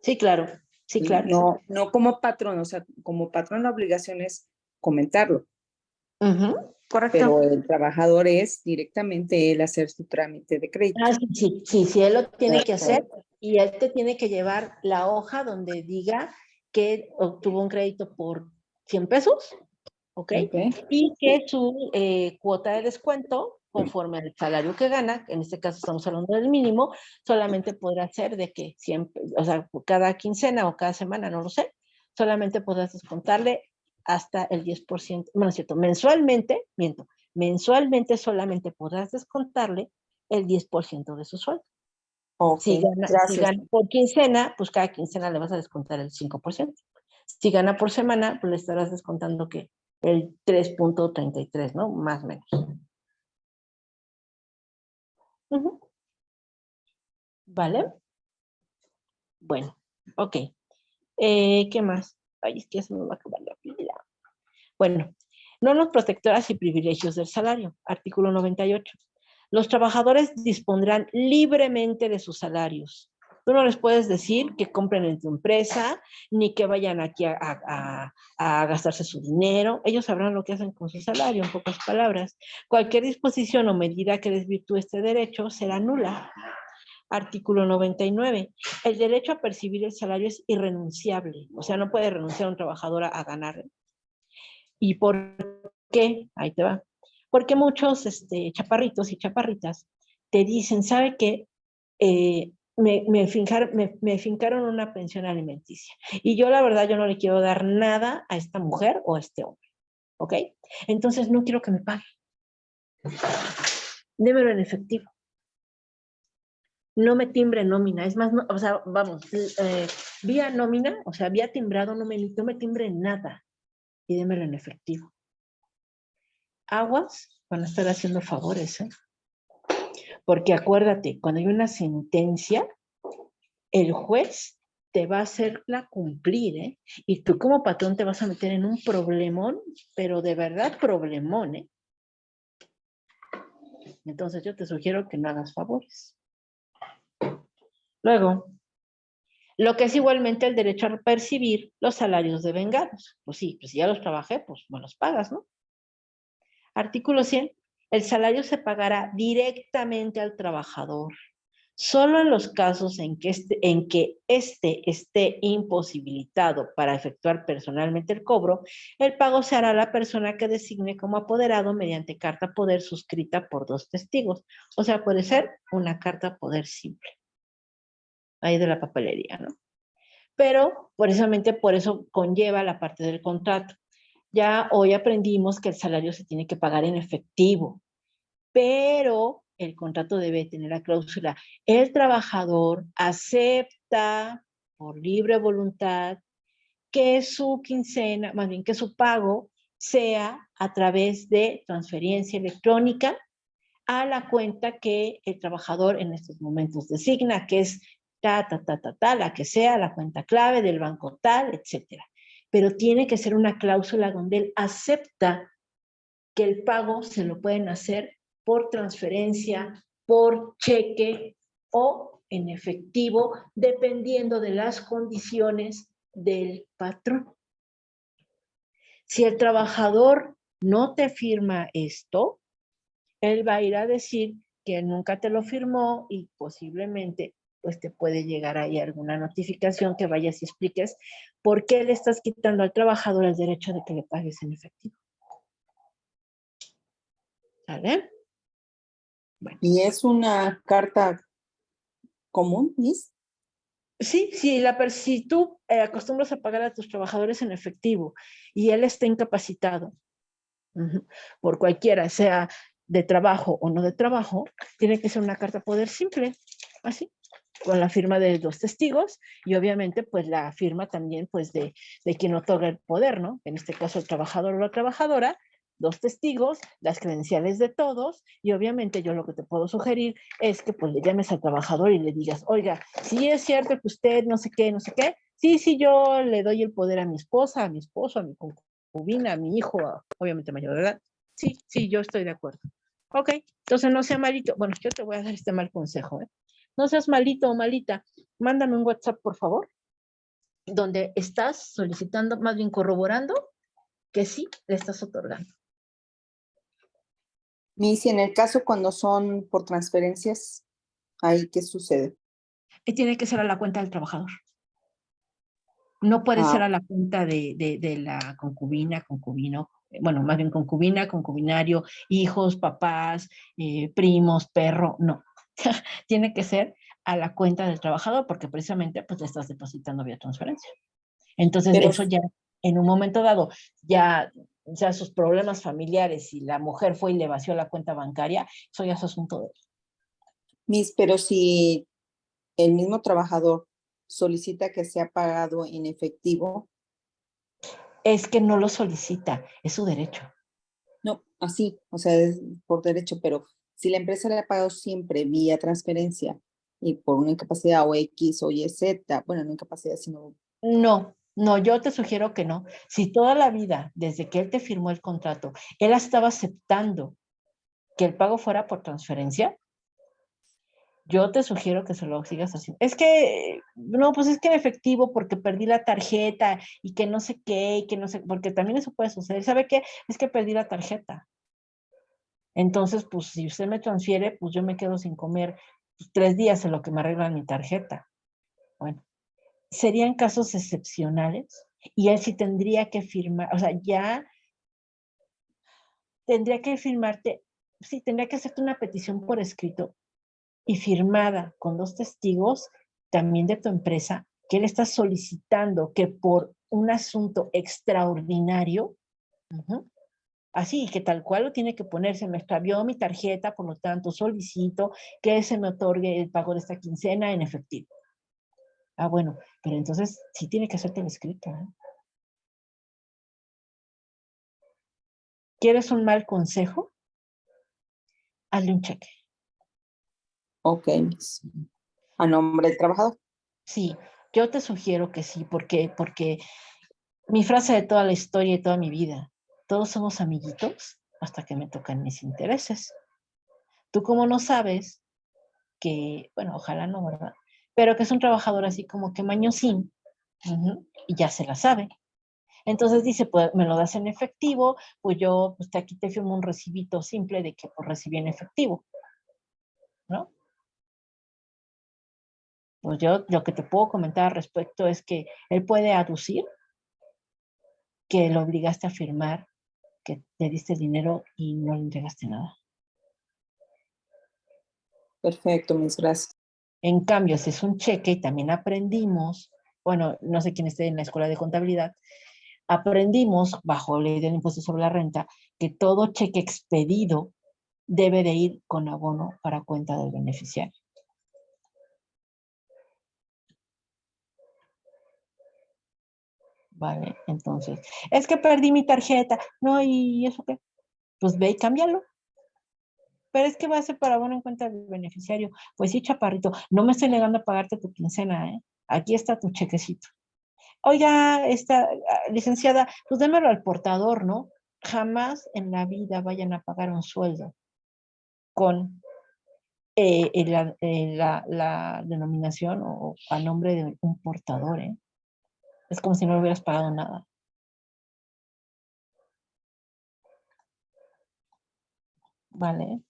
Sí, claro, sí, claro. No como patrón, o sea, como patrón la obligación es comentarlo, Correcto. pero el trabajador es directamente él hacer su trámite de crédito. Ah, sí, él lo tiene que hacer y él te tiene que llevar la hoja donde diga que obtuvo un crédito por 100 pesos, ¿ok? Y que su cuota de descuento, conforme al salario que gana, en este caso estamos hablando del mínimo, solamente podrá ser de que siempre, o sea, cada quincena o cada semana, no lo sé, solamente podrás descontarle hasta el 10%, bueno, es cierto, mensualmente solamente podrás descontarle el 10% de su sueldo. Okay, Si gana por quincena, pues cada quincena le vas a descontar el 5%. Si gana por semana, pues le estarás descontando que el 3.33, ¿no? Más o menos. ¿Vale? Bueno, ok. ¿Qué más? Ay, es que ya se me va a acabar la pila. Bueno, normas protectoras y privilegios del salario. Artículo 98. Los trabajadores dispondrán libremente de sus salarios. Tú no les puedes decir que compren en tu empresa, ni que vayan aquí a gastarse su dinero. Ellos sabrán lo que hacen con su salario, en pocas palabras. Cualquier disposición o medida que desvirtúe este derecho será nula. Artículo 99. El derecho a percibir el salario es irrenunciable. O sea, no puede renunciar un trabajador a ganar. ¿Y por qué? Ahí te va. Porque muchos chaparritos y chaparritas te dicen, ¿sabe qué? Me fincaron una pensión alimenticia. Y yo, la verdad, yo no le quiero dar nada a esta mujer o a este hombre. ¿Ok? Entonces, no quiero que me pague. Démelo en efectivo. No me timbre nómina. Es más, no, o sea, vamos, vía nómina, o sea, vía timbrado, no me timbre nada. Y démelo en efectivo. Aguas van a estar haciendo favores, ¿eh? Porque acuérdate, cuando hay una sentencia, el juez te va a hacerla cumplir, ¿eh? Y tú como patrón te vas a meter en un problemón, pero de verdad problemón, ¿eh? Entonces yo te sugiero que no hagas favores. Luego, lo que es igualmente el derecho a percibir los salarios devengados. Pues sí, pues si ya los trabajé, pues me los pagas, ¿no? Artículo 100. El salario se pagará directamente al trabajador. Solo en los casos en que éste esté imposibilitado para efectuar personalmente el cobro, el pago se hará a la persona que designe como apoderado mediante carta poder suscrita por 2 testigos. O sea, puede ser una carta poder simple. Ahí de la papelería, ¿no? Pero precisamente por eso conlleva la parte del contrato. Ya hoy aprendimos que el salario se tiene que pagar en efectivo, pero el contrato debe tener la cláusula, el trabajador acepta por libre voluntad que su quincena, más bien que su pago sea a través de transferencia electrónica a la cuenta que el trabajador en estos momentos designa, que es la que sea, la cuenta clave del banco tal, etcétera. Pero tiene que ser una cláusula donde él acepta que el pago se lo pueden hacer por transferencia, por cheque o en efectivo, dependiendo de las condiciones del patrón. Si el trabajador no te firma esto, él va a ir a decir que nunca te lo firmó y posiblemente pues te puede llegar ahí alguna notificación que vayas y expliques por qué le estás quitando al trabajador el derecho de que le pagues en efectivo. ¿Sale? Bueno. ¿Y es una carta común, Miss? Sí, si tú acostumbras a pagar a tus trabajadores en efectivo y él está incapacitado por cualquiera, sea de trabajo o no de trabajo, tiene que ser una carta poder simple, así, con la firma de 2 testigos y obviamente pues la firma también pues de quien otorga el poder, ¿no? En este caso el trabajador o la trabajadora, 2 testigos, las credenciales de todos y obviamente yo lo que te puedo sugerir es que pues le llames al trabajador y le digas, oiga, si es cierto que usted no sé qué, sí, yo le doy el poder a mi esposa, a mi esposo, a mi concubina, mi hijo, obviamente mayor de edad. Sí, sí, yo estoy de acuerdo. Ok, entonces no sea malito. Bueno, yo te voy a dar este mal consejo, ¿eh? No seas malito o malita. Mándame un WhatsApp, por favor, donde estás solicitando, más bien corroborando que sí le estás otorgando. Missy, en el caso cuando son por transferencias, ¿ahí qué sucede? Y tiene que ser a la cuenta del trabajador. No puede ser Ah, a la cuenta de la concubina, concubino, bueno, más bien concubina, concubinario, hijos, papás, primos, perro, no. Tiene que ser a la cuenta del trabajador porque precisamente pues le estás depositando vía transferencia. Entonces pero eso ya en un momento dado, ya sus problemas familiares, si la mujer fue y le vació la cuenta bancaria, eso ya es asunto de él. Miss, pero si el mismo trabajador solicita que sea pagado en efectivo, Es que no lo solicita, es su derecho. no, así, o sea, es por derecho, pero si la empresa le ha pagado siempre vía transferencia y por una incapacidad o X o Y, Z, bueno, no incapacidad, sino... No, no, yo te sugiero que no. Si toda la vida, desde que él te firmó el contrato, él estaba aceptando que el pago fuera por transferencia, yo te sugiero que se lo sigas haciendo. Es que, no, pues es que en efectivo, porque perdí la tarjeta y que no sé qué, y que no sé, porque también eso puede suceder. ¿Sabe qué? Es que perdí la tarjeta. Entonces, pues si usted me transfiere, pues yo me quedo sin comer pues, 3 días en lo que me arreglan mi tarjeta. Bueno, serían casos excepcionales y él sí tendría que firmar, o sea, ya tendría que firmarte, sí, tendría que hacerte una petición por escrito y firmada con 2 testigos también de tu empresa, que él está solicitando que por un asunto extraordinario, así que tal cual lo tiene que poner, se me extravió mi tarjeta, por lo tanto solicito que se me otorgue el pago de esta quincena en efectivo. Ah, bueno, pero entonces sí tiene que hacerte el escrito, ¿eh? ¿Quieres un mal consejo? Hazle un cheque. Ok, Miss. A nombre del trabajador. Sí, yo te sugiero que sí, porque mi frase de toda la historia y toda mi vida, todos somos amiguitos hasta que me tocan mis intereses. Tú como no sabes que, bueno, ojalá no, ¿verdad? Pero que es un trabajador así como que mañosín, y ya se la sabe. Entonces dice, pues me lo das en efectivo, pues yo, pues aquí te firmo un recibito simple de que pues recibí en efectivo, ¿no? Pues yo lo que te puedo comentar al respecto es que él puede aducir que lo obligaste a firmar, que le diste dinero y no le entregaste nada. Perfecto, Miss, gracias. En cambio, si es un cheque, y también aprendimos, bueno, no sé quién esté en la escuela de contabilidad, aprendimos, bajo ley del impuesto sobre la renta, que todo cheque expedido debe de ir con abono para cuenta del beneficiario. Vale, entonces, es que perdí mi tarjeta. No, ¿y eso qué? Pues ve y cámbialo. Pero es que va a ser para abono en cuenta del beneficiario. Pues sí, chaparrito, no me estoy negando a pagarte tu quincena, ¿eh? Aquí está tu chequecito. Oiga, esta licenciada, pues démelo al portador, ¿no? Jamás en la vida vayan a pagar un sueldo con la denominación o a nombre de un portador, ¿eh? Es como si no hubieras pagado nada. ¿Vale?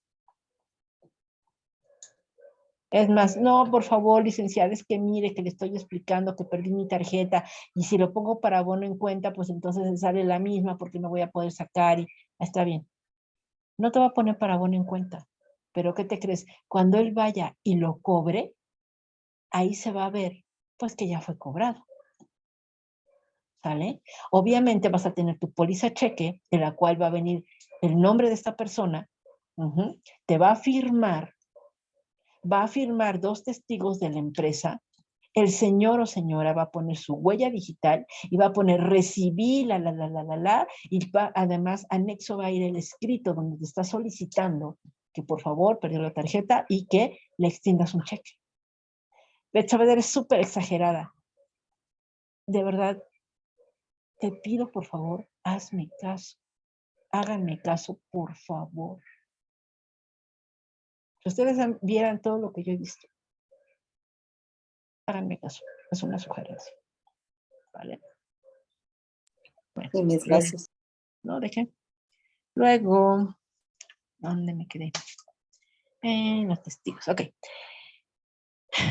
Es más, no, por favor, licenciada, es que mire que le estoy explicando que perdí mi tarjeta y si lo pongo para abono en cuenta, pues entonces sale la misma porque no voy a poder sacar y está bien. No te va a poner para abono en cuenta, pero ¿qué te crees? Cuando él vaya y lo cobre, ahí se va a ver, pues que ya fue cobrado. ¿Sale? Obviamente vas a tener tu póliza cheque, de la cual va a venir el nombre de esta persona, te va a firmar 2 testigos de la empresa, el señor o señora va a poner su huella digital y va a poner recibí, y además anexo va a ir el escrito donde te está solicitando que por favor perdió la tarjeta y que le extiendas un cheque. Betsabé, eres súper exagerada. De verdad, te pido por favor, hazme caso. Háganme caso, por favor. Si ustedes vieran todo lo que yo he visto, háganme caso. Es una sugerencia. ¿Vale? Bueno, Sí, mis gracias. no dejé. Luego, ¿dónde me quedé? Los testigos. Ok.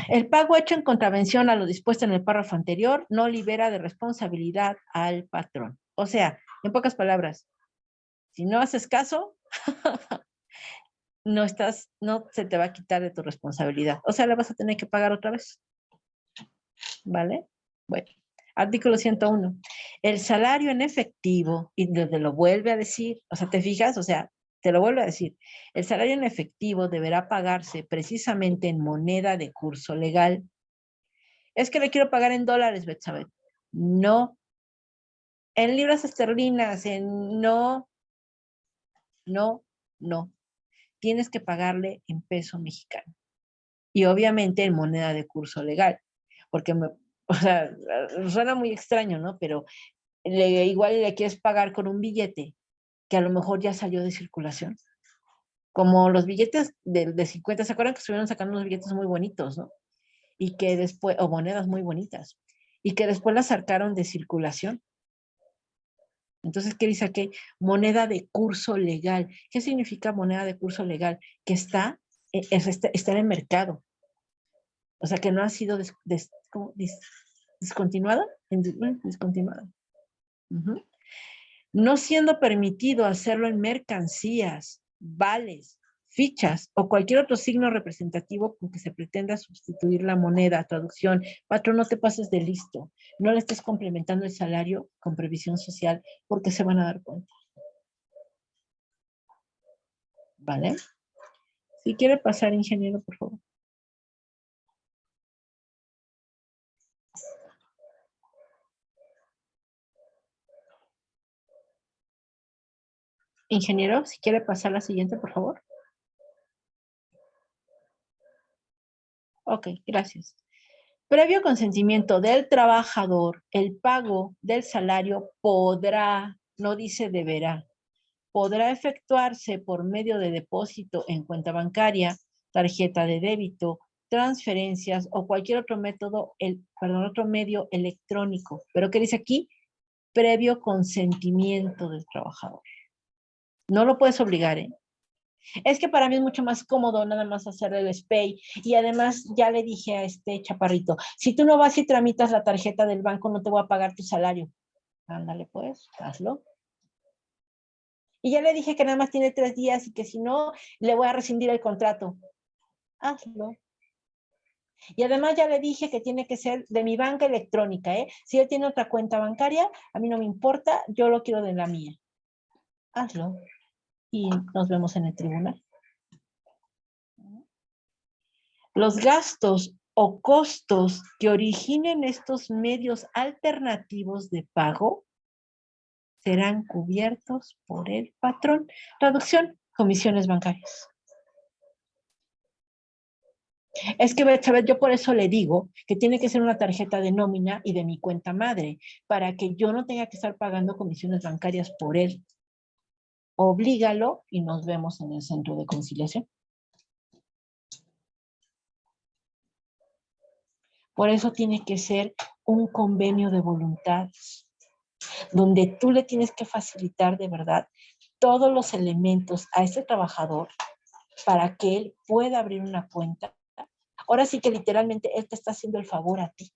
El pago hecho en contravención a lo dispuesto en el párrafo anterior no libera de responsabilidad al patrón. O sea, en pocas palabras, si no haces caso, no se te va a quitar de tu responsabilidad. O sea, la vas a tener que pagar otra vez. ¿Vale? Bueno, artículo 101. El salario en efectivo, y te lo vuelve a decir, o sea, ¿te fijas? O sea, te lo vuelve a decir. El salario en efectivo deberá pagarse precisamente en moneda de curso legal. Es que le quiero pagar en dólares, Betsabé. No. En libras esterlinas, no. Tienes que pagarle en peso mexicano. Y obviamente en moneda de curso legal. Porque, o sea, suena muy extraño, ¿no? Pero igual le quieres pagar con un billete que a lo mejor ya salió de circulación. Como los billetes de 50, ¿se acuerdan que estuvieron sacando unos billetes muy bonitos, ¿no? Y que después, o monedas muy bonitas, y que después las sacaron de circulación. Entonces, ¿qué dice aquí? Moneda de curso legal. ¿Qué significa moneda de curso legal? Que está en el mercado. O sea, que no ha sido descontinuada. Descontinuada. Uh-huh. No siendo permitido hacerlo en mercancías, vales, fichas o cualquier otro signo representativo con que se pretenda sustituir la moneda. Traducción: patrón, no te pases de listo. No le estés complementando el salario con previsión social porque se van a dar cuenta. ¿Vale? Si quiere pasar, ingeniero, por favor. Ingeniero, si quiere pasar la siguiente, por favor. Ok, gracias. Previo consentimiento del trabajador, el pago del salario podrá, no dice deberá, podrá efectuarse por medio de depósito en cuenta bancaria, tarjeta de débito, transferencias o cualquier otro método, otro medio electrónico. ¿Pero qué dice aquí? Previo consentimiento del trabajador. No lo puedes obligar, ¿eh? Es que para mí es mucho más cómodo nada más hacer el SPAY. Y además ya le dije a este chaparrito, si tú no vas y tramitas la tarjeta del banco, no te voy a pagar tu salario. Ándale pues, hazlo. Y ya le dije que nada más tiene 3 días y que si no, le voy a rescindir el contrato. Hazlo. Y además ya le dije que tiene que ser de mi banca electrónica, ¿eh? Si él tiene otra cuenta bancaria, a mí no me importa, yo lo quiero de la mía. Hazlo. Y nos vemos en el tribunal. Los gastos o costos que originen estos medios alternativos de pago serán cubiertos por el patrón. Traducción: comisiones bancarias. Es que, ¿sabes? Yo por eso le digo que tiene que ser una tarjeta de nómina y de mi cuenta madre, para que yo no tenga que estar pagando comisiones bancarias por él. Oblígalo y nos vemos en el centro de conciliación. Por eso tiene que ser un convenio de voluntades, donde tú le tienes que facilitar de verdad todos los elementos a este trabajador para que él pueda abrir una cuenta. Ahora sí que literalmente él te está haciendo el favor a ti.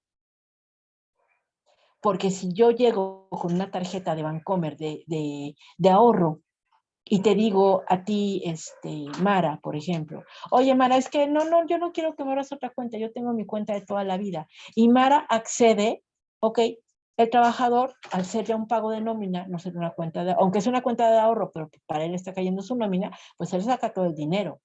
Porque si yo llego con una tarjeta de Bancomer de ahorro y te digo a ti, Mara, por ejemplo, oye, Mara, es que no, yo no quiero que me abras otra cuenta, yo tengo mi cuenta de toda la vida. Y Mara accede, ok, el trabajador, al ser ya un pago de nómina, no ser una cuenta de, aunque es una cuenta de ahorro, pero para él está cayendo su nómina, pues él saca todo el dinero.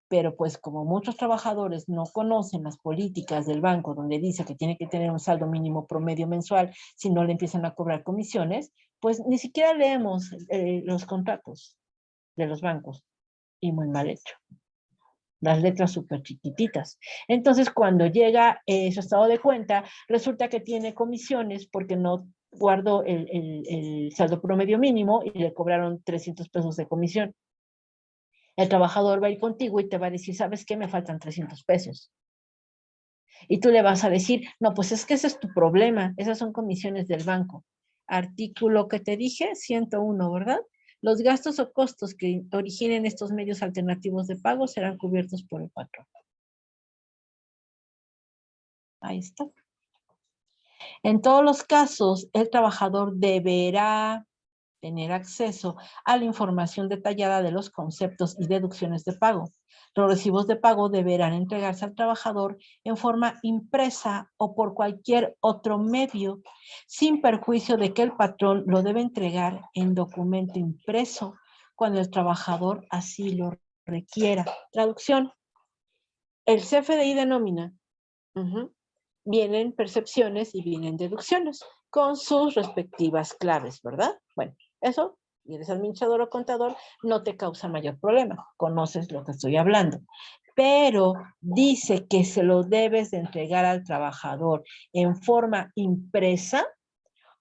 Pero pues como muchos trabajadores no conocen las políticas del banco donde dice que tiene que tener un saldo mínimo promedio mensual, si no le empiezan a cobrar comisiones, pues ni siquiera leemos los contratos de los bancos, y muy mal hecho. Las letras súper chiquititas. Entonces, cuando llega su estado de cuenta, resulta que tiene comisiones porque no guardó el saldo promedio mínimo y le cobraron 300 pesos de comisión. El trabajador va a ir contigo y te va a decir, ¿sabes qué? Me faltan 300 pesos. Y tú le vas a decir, no, pues es que ese es tu problema, esas son comisiones del banco. Artículo que te dije, 101, ¿verdad? Los gastos o costos que originen estos medios alternativos de pago serán cubiertos por el patrón. Ahí está. En todos los casos, el trabajador deberá tener acceso a la información detallada de los conceptos y deducciones de pago. Los recibos de pago deberán entregarse al trabajador en forma impresa o por cualquier otro medio, sin perjuicio de que el patrón lo debe entregar en documento impreso cuando el trabajador así lo requiera. Traducción. El CFDI de nómina. Vienen percepciones y vienen deducciones con sus respectivas claves, ¿verdad? Bueno, eso, y eres administrador o contador, no te causa mayor problema. Conoces lo que estoy hablando. Pero dice que se lo debes de entregar al trabajador en forma impresa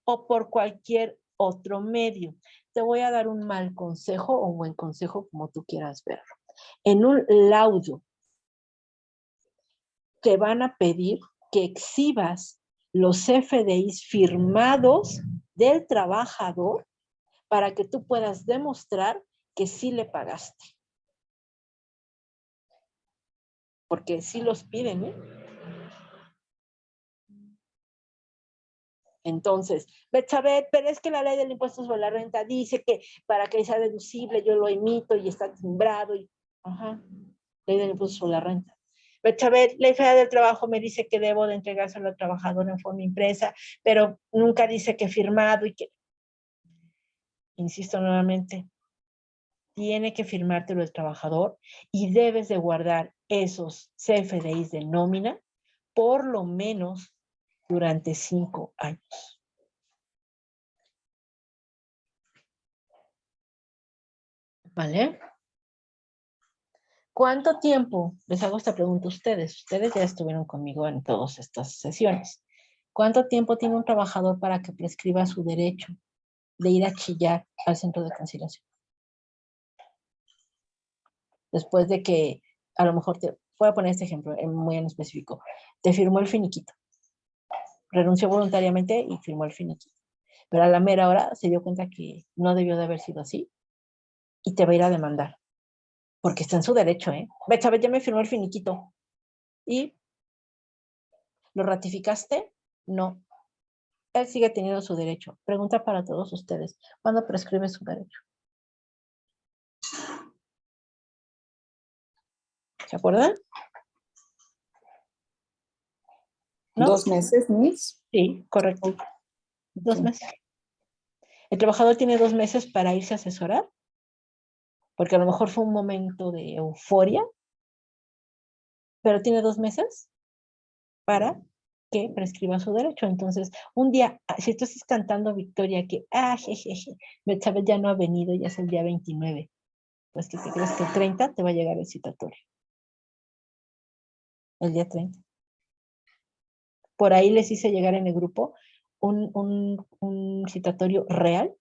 o por cualquier otro medio. Te voy a dar un mal consejo o un buen consejo, como tú quieras verlo. En un laudo te van a pedir que exhibas los CFDIs firmados del trabajador para que tú puedas demostrar que sí le pagaste. Porque sí los piden, ¿eh? Entonces, Betsabé, pero es que la ley del impuesto sobre la renta dice que para que sea deducible yo lo emito y está timbrado. Y, ajá, ley del impuesto sobre la renta. Betsabé, ley federal del trabajo me dice que debo de entregárselo al trabajador en forma impresa, pero nunca dice que firmado y que, insisto nuevamente, tiene que firmártelo el trabajador y debes de guardar esos CFDIs de nómina por lo menos durante 5 años. ¿Vale? ¿Cuánto tiempo? Les hago esta pregunta a ustedes. Ustedes ya estuvieron conmigo en todas estas sesiones. ¿Cuánto tiempo tiene un trabajador para que prescriba su derecho de ir a chillar al centro de conciliación? Después de que, a lo mejor, voy a poner este ejemplo muy en específico, te firmó el finiquito, renunció voluntariamente y firmó el finiquito, pero a la mera hora se dio cuenta que no debió de haber sido así y te va a ir a demandar, porque está en su derecho, ¿eh? Betsabe, ya me firmó el finiquito. ¿Y lo ratificaste? No. Él sigue teniendo su derecho. Pregunta para todos ustedes, ¿cuándo prescribe su derecho? ¿Se acuerdan? ¿No? 2 meses, Miss. Sí, correcto. Ok. 2 meses. El trabajador tiene 2 meses para irse a asesorar, porque a lo mejor fue un momento de euforia, pero tiene 2 meses para que prescriba su derecho. Entonces, un día, si tú estás cantando victoria, que, jejeje, Betsabe ya no ha venido, ya es el día 29, pues que te crees que el 30 te va a llegar el citatorio. El día 30. Por ahí les hice llegar en el grupo un citatorio real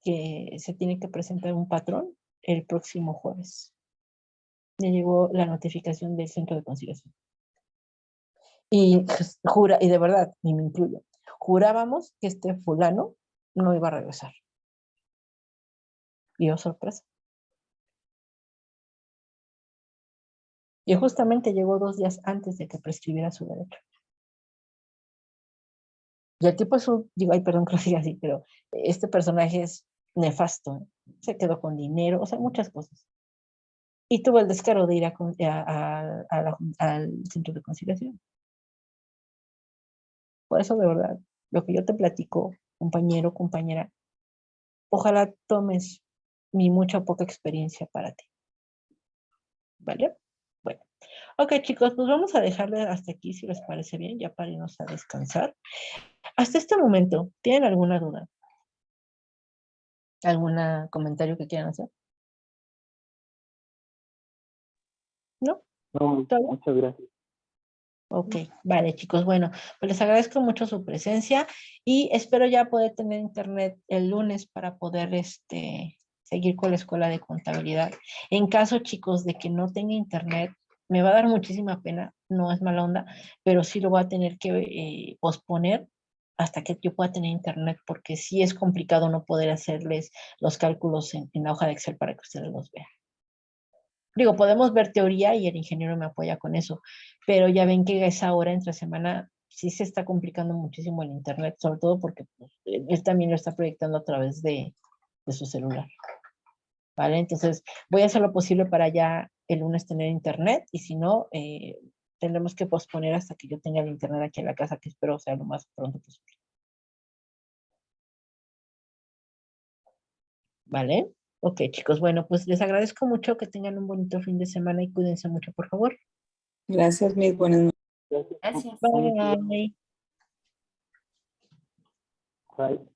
que se tiene que presentar un patrón el próximo jueves. Me llegó la notificación del centro de conciliación. Y jura, y de verdad, ni me incluyo, jurábamos que este fulano no iba a regresar. Y oh, sorpresa. Y justamente llegó 2 días antes de que prescribiera su derecho. Y el tipo es un, digo, ay, perdón que lo diga así, pero este personaje es nefasto, ¿eh? Se quedó con dinero, o sea, muchas cosas. Y tuvo el descaro de ir al centro de conciliación. Por eso, de verdad, lo que yo te platico, compañero, compañera, ojalá tomes mi mucha o poca experiencia para ti. ¿Vale? Bueno. Ok, chicos, pues vamos a dejarle hasta aquí, si les parece bien, ya para irnos a descansar. Hasta este momento, ¿tienen alguna duda? ¿Algún comentario que quieran hacer? ¿No? No, ¿Todo? muchas gracias. Ok, vale, chicos. Bueno, pues les agradezco mucho su presencia y espero ya poder tener internet el lunes para poder seguir con la escuela de contabilidad. En caso, chicos, de que no tenga internet, me va a dar muchísima pena, no es mala onda, pero sí lo voy a tener que posponer hasta que yo pueda tener internet, porque sí es complicado no poder hacerles los cálculos en la hoja de Excel para que ustedes los vean. Digo, podemos ver teoría y el ingeniero me apoya con eso, pero ya ven que a esa hora entre semana sí se está complicando muchísimo el internet, sobre todo porque pues, él también lo está proyectando a través de su celular, ¿vale? Entonces voy a hacer lo posible para ya el lunes tener internet y si no, tendremos que posponer hasta que yo tenga el internet aquí en la casa, que espero sea lo más pronto posible. ¿Vale? Ok, chicos, bueno, pues les agradezco mucho que tengan un bonito fin de semana y cuídense mucho, por favor. Gracias, Miss. Buenas noches. Gracias. Gracias. Bye. Bye.